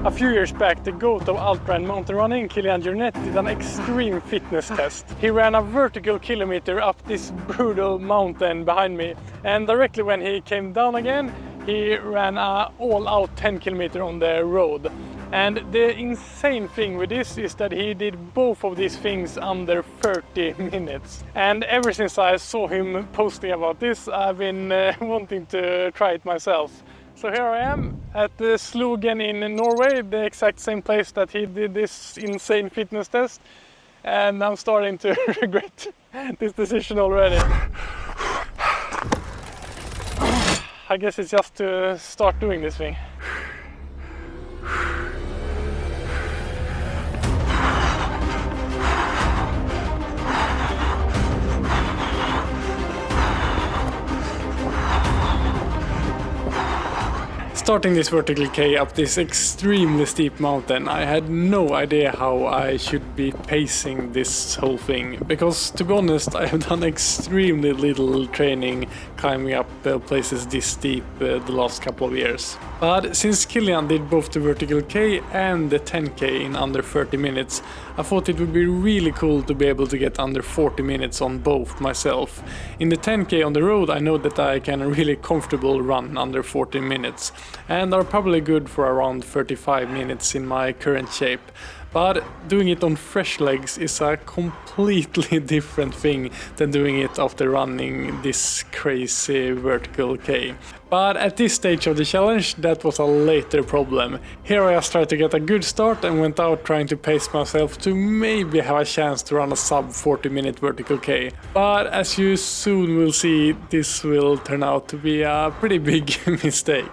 A few years back, the GOAT of ultra and mountain running, Kilian Jornet, did an extreme fitness test. He ran a vertical kilometer up this brutal mountain behind me, and directly when he came down again, he ran a all-out 10 kilometer on the road. And the insane thing with this is that he did both of these things under 30 minutes. And ever since I saw him posting about this, I've been wanting to try it myself. So here I am at the Slogen in Norway, the exact same place that he did this insane fitness test. And I'm starting to regret this decision already. I guess it's just to start doing this thing. Starting this vertical K up this extremely steep mountain, I had no idea how I should be pacing this whole thing, because to be honest I have done extremely little training climbing up places this steep the last couple of years. But since Kilian did both the vertical K and the 10K in under 30 minutes, I thought it would be really cool to be able to get under 40 minutes on both myself. In the 10K on the road I know that I can really comfortable run under 40 minutes, and are probably good for around 35 minutes in my current shape. But doing it on fresh legs is a completely different thing than doing it after running this crazy vertical K. But at this stage of the challenge, that was a later problem. Here I just tried to get a good start and went out trying to pace myself to maybe have a chance to run a sub 40 minute vertical K. But as you soon will see, this will turn out to be a pretty big mistake.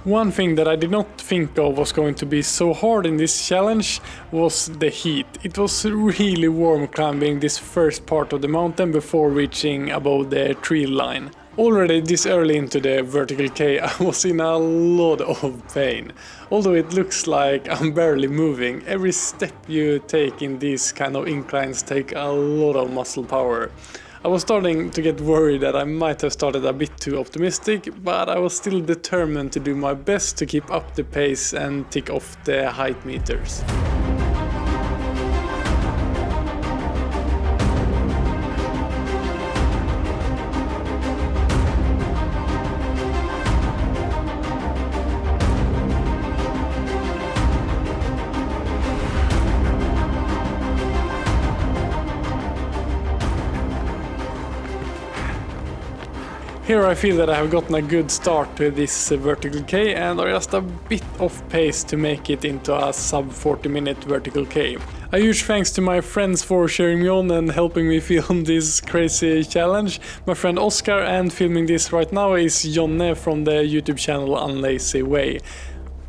One thing that I did not think of was going to be so hard in this challenge was the heat. It was really warm climbing this first part of the mountain before reaching above the tree line. Already this early into the vertical K I was in a lot of pain. Although it looks like I'm barely moving, every step you take in these kind of inclines take a lot of muscle power. I was starting to get worried that I might have started a bit too optimistic, but I was still determined to do my best to keep up the pace and tick off the height meters. Here I feel that I have gotten a good start to this vertical K and are just a bit off pace to make it into a sub 40 minute vertical K. A huge thanks to my friends for cheering me on and helping me film this crazy challenge. My friend Oscar, and filming this right now is Jonne from the YouTube channel Unlazy Way.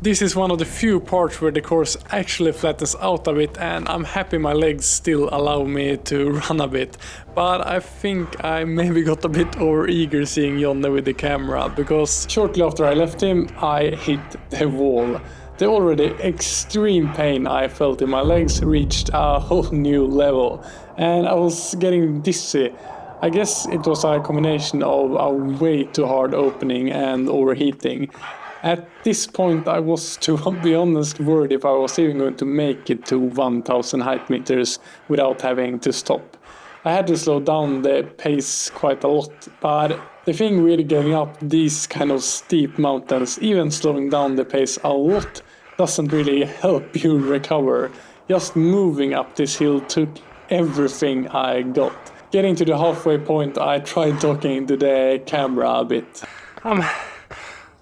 This is one of the few parts where the course actually flattens out a bit, and I'm happy my legs still allow me to run a bit. But I think I maybe got a bit over-eager seeing Jonne with the camera, because shortly after I left him I hit the wall. The already extreme pain I felt in my legs reached a whole new level, and I was getting dizzy. I guess it was a combination of a way too hard opening and overheating. At this point I was, to be honest, worried if I was even going to make it to 1000 height meters without having to stop. I had to slow down the pace quite a lot, but the thing with getting up these kind of steep mountains, even slowing down the pace a lot, doesn't really help you recover. Just moving up this hill took everything I got. Getting to the halfway point, I tried talking to the camera a bit. I'm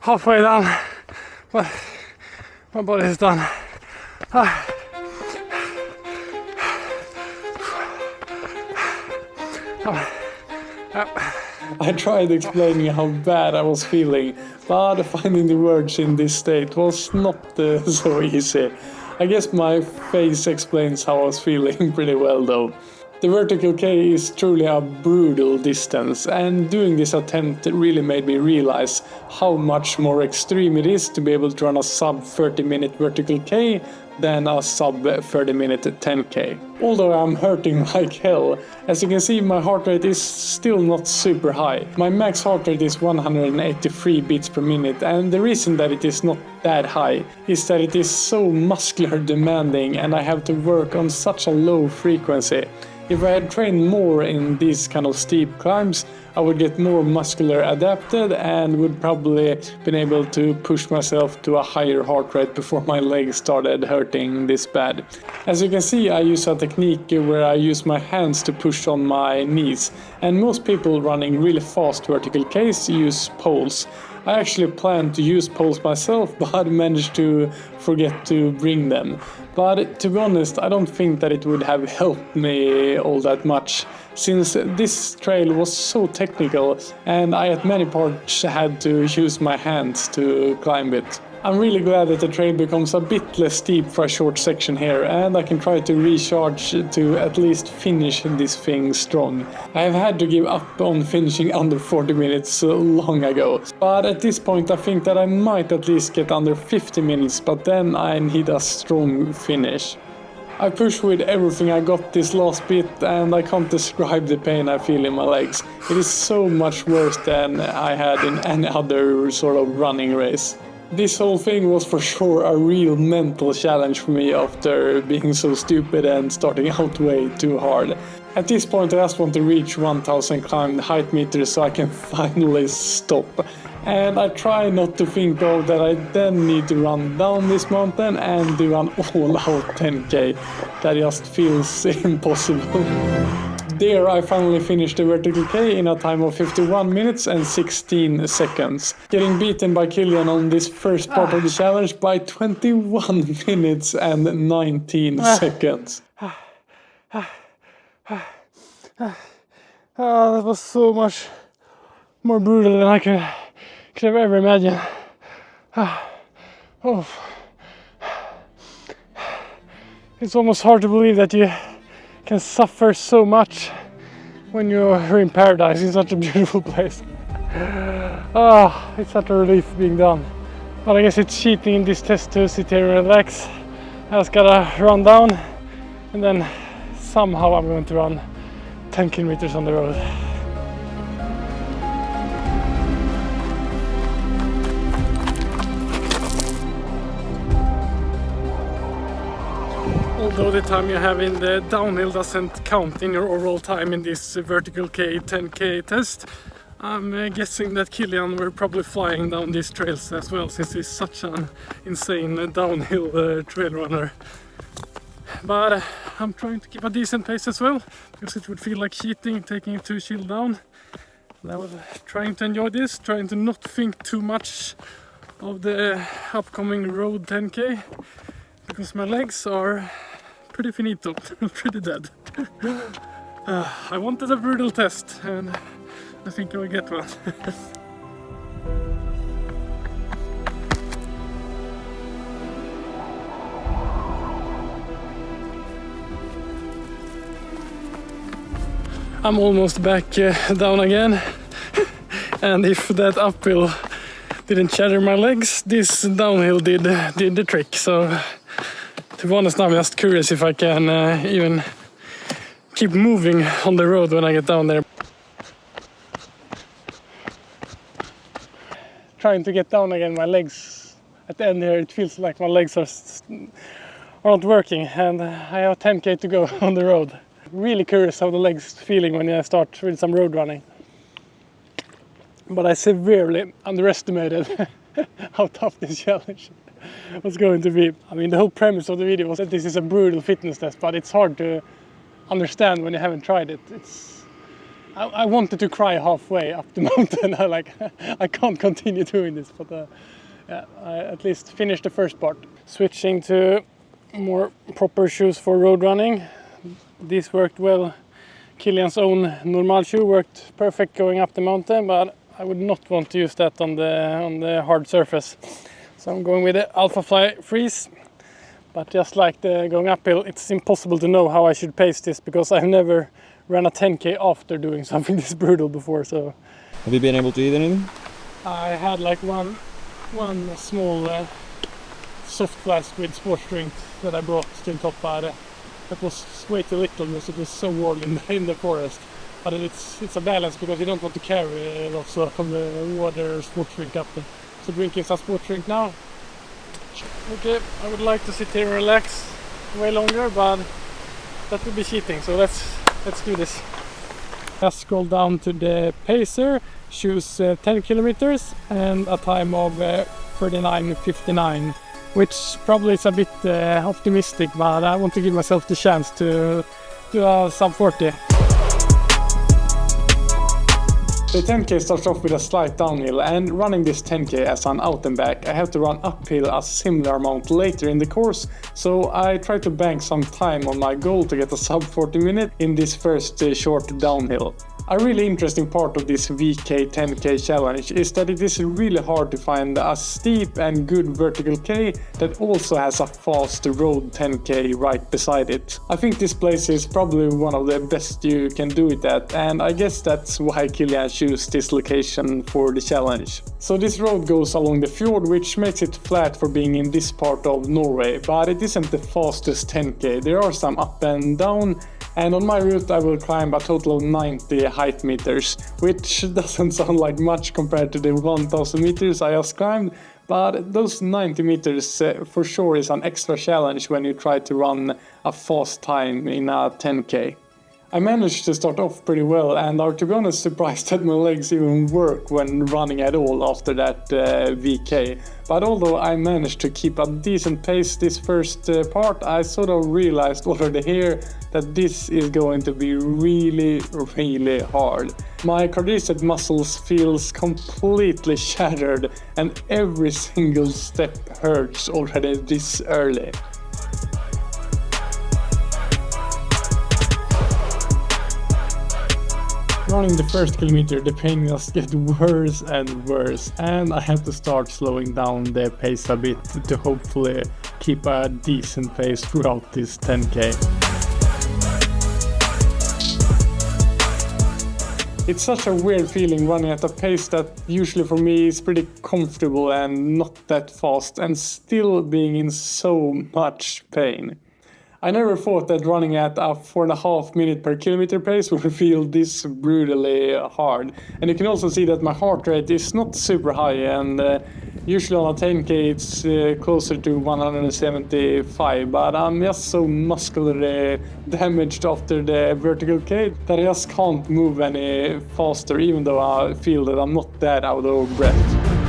halfway down, but my body is done. I tried explaining how bad I was feeling, but finding the words in this state was not so easy. I guess my face explains how I was feeling pretty well though. The vertical K is truly a brutal distance, and doing this attempt really made me realize how much more extreme it is to be able to run a sub 30-minute vertical K than a sub 30-minute 10K. Although I'm hurting like hell, as you can see my heart rate is still not super high. My max heart rate is 183 beats per minute, and the reason that it is not that high is that it is so muscular demanding and I have to work on such a low frequency. If I had trained more in these kind of steep climbs, I would get more muscular adapted and would probably been able to push myself to a higher heart rate before my legs started hurting this bad. As you can see, I use a technique where I use my hands to push on my knees, and most people running really fast vertical Ks use poles. I actually planned to use poles myself, but managed to forget to bring them. But to be honest, I don't think that it would have helped me all that much, since this trail was so technical and I at many parts had to use my hands to climb it. I'm really glad that the trail becomes a bit less steep for a short section here, and I can try to recharge to at least finish this thing strong. I have had to give up on finishing under 40 minutes long ago, but at this point I think that I might at least get under 50 minutes, but then I need a strong finish. I pushed with everything I got this last bit, and I can't describe the pain I feel in my legs. It is so much worse than I had in any other sort of running race. This whole thing was for sure a real mental challenge for me after being so stupid and starting out way too hard. At this point I just want to reach 1000 climbed height meters so I can finally stop. And I try not to think of that I then need to run down this mountain and do an all-out 10K. That just feels impossible. There I finally finished the vertical K in a time of 51 minutes and 16 seconds. Getting beaten by Kilian on this first part of the challenge by 21 minutes and 19 seconds. That was so much more brutal than I could have ever imagined. It's almost hard to believe that you can suffer so much when you're in paradise, in such a beautiful place. It's such a relief being done. But I guess it's cheating in this test to sit here and relax. I just gotta run down, and then somehow I'm going to run 10 kilometers on the road. Although the time you have in the downhill doesn't count in your overall time in this vertical K 10K test, I'm guessing that Kilian were probably flying down these trails as well, since he's such an insane downhill trail runner. But I'm trying to keep a decent pace as well, because it would feel like cheating taking it too chill down. And I was trying to enjoy this, trying to not think too much of the upcoming road 10K, because my legs are pretty finito, pretty dead. I wanted a brutal test, and I think I will get one. I'm almost back down again, and if that uphill didn't shatter my legs, this downhill did the trick. So to be honest, now I'm just curious if I can even keep moving on the road when I get down there. Trying to get down again, my legs at the end here, it feels like my legs are not working, and I have 10K to go on the road. Really curious how the legs feeling when I start with some road running. But I severely underestimated how tough this challenge was going to be. I mean, the whole premise of the video was that this is a brutal fitness test, but it's hard to understand when you haven't tried it. I wanted to cry halfway up the mountain. I can't continue doing this, but yeah, I at least finished the first part. Switching to more proper shoes for road running. This worked well. Kilian's own normal shoe worked perfect going up the mountain, but I would not want to use that on the hard surface. So I'm going with the Alpha Fly Freeze. But just like going uphill, it's impossible to know how I should pace this because I've never ran a 10k after doing something this brutal before. So have you been able to eat anything? I had like one small soft flask with sports drink that I brought to top, but that was way too little because it was so warm in the forest. But it's a balance because you don't want to carry lots of the water or sports drink up there. So drinking some sports drink now. Okay, I would like to sit here and relax way longer, but that would be cheating. So let's do this. Just scroll down to the pacer, choose 10 kilometers and a time of 39:59, which probably is a bit optimistic, but I want to give myself the chance to do a sub 40. The 10k starts off with a slight downhill, and running this 10k as an out and back, I have to run uphill a similar amount later in the course, so I try to bank some time on my goal to get a sub 40 minute in this first short downhill. A really interesting part of this VK 10k challenge is that it is really hard to find a steep and good vertical K that also has a fast road 10k right beside it. I think this place is probably one of the best you can do it at, and I guess that's why Kilian chose this location for the challenge. So this road goes along the fjord, which makes it flat for being in this part of Norway, but it isn't the fastest 10k. There are some up and down, and on my route I will climb a total of 90 height meters, which doesn't sound like much compared to the 1000 meters I just climbed, but those 90 meters for sure is an extra challenge when you try to run a fast time in a 10k. I managed to start off pretty well, and are to be honest surprised that my legs even work when running at all after that VK. But although I managed to keep a decent pace this first part, I sort of realized already here that this is going to be really hard. My quadriceps muscles feels completely shattered, and every single step hurts already this early. Running the first kilometer, the pain just gets worse and worse, and I have to start slowing down the pace a bit to hopefully keep a decent pace throughout this 10k. It's such a weird feeling running at a pace that usually for me is pretty comfortable and not that fast, and still being in so much pain. I never thought that running at a 4.5 minute per kilometer pace would feel this brutally hard. And you can also see that my heart rate is not super high, and usually on a 10k it's closer to 175, but I'm just so muscularly damaged after the vertical K that I just can't move any faster, even though I feel that I'm not that out of breath.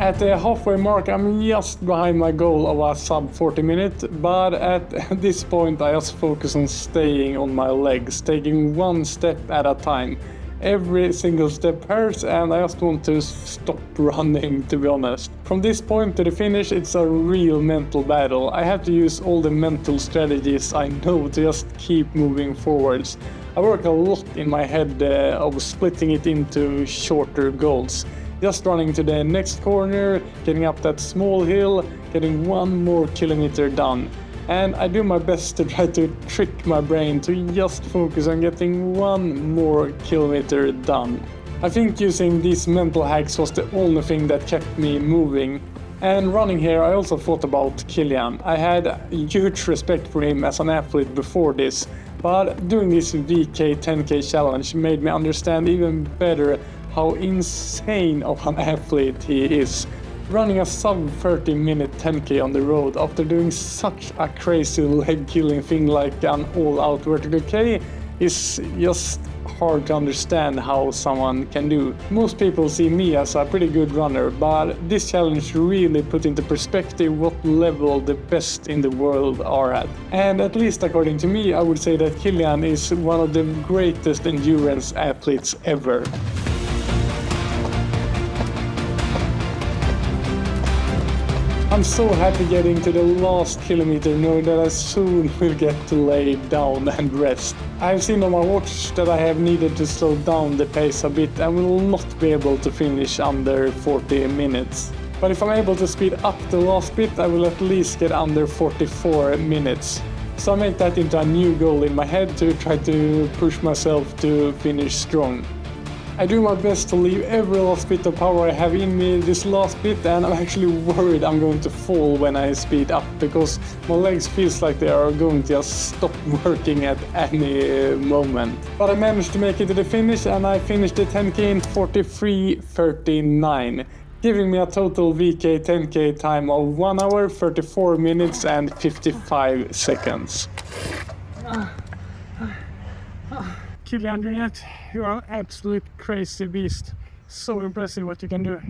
At the halfway mark, I'm just behind my goal of a sub 40 minute, but at this point I just focus on staying on my legs, taking one step at a time. Every single step hurts, and I just want to stop running, to be honest. From this point to the finish, it's a real mental battle. I have to use all the mental strategies I know to just keep moving forwards. I work a lot in my head of splitting it into shorter goals. Just running to the next corner, getting up that small hill, getting one more kilometer done. And I do my best to try to trick my brain to just focus on getting one more kilometer done. I think using these mental hacks was the only thing that kept me moving. And running here, I also thought about Kilian. I had huge respect for him as an athlete before this, but doing this VK 10k challenge made me understand even better how insane of an athlete he is. Running a sub 30 minute 10k on the road after doing such a crazy leg killing thing like an all out vertical K is just hard to understand how someone can do. Most people see me as a pretty good runner, but this challenge really put into perspective what level the best in the world are at. And at least according to me, I would say that Kilian is one of the greatest endurance athletes ever. I'm so happy getting to the last kilometer, knowing that I soon will get to lay down and rest. I've seen on my watch that I have needed to slow down the pace a bit and will not be able to finish under 40 minutes. But if I'm able to speed up the last bit, I will at least get under 44 minutes. So I make that into a new goal in my head to try to push myself to finish strong. I do my best to leave every last bit of power I have in me this last bit, and I'm actually worried I'm going to fall when I speed up because my legs feels like they are going to just stop working at any moment. But I managed to make it to the finish, and I finished the 10k in 43:39, giving me a total VK 10k time of 1 hour, 34 minutes and 55 seconds. Kilian Jornet, you are an absolute crazy beast. So impressive what you can do.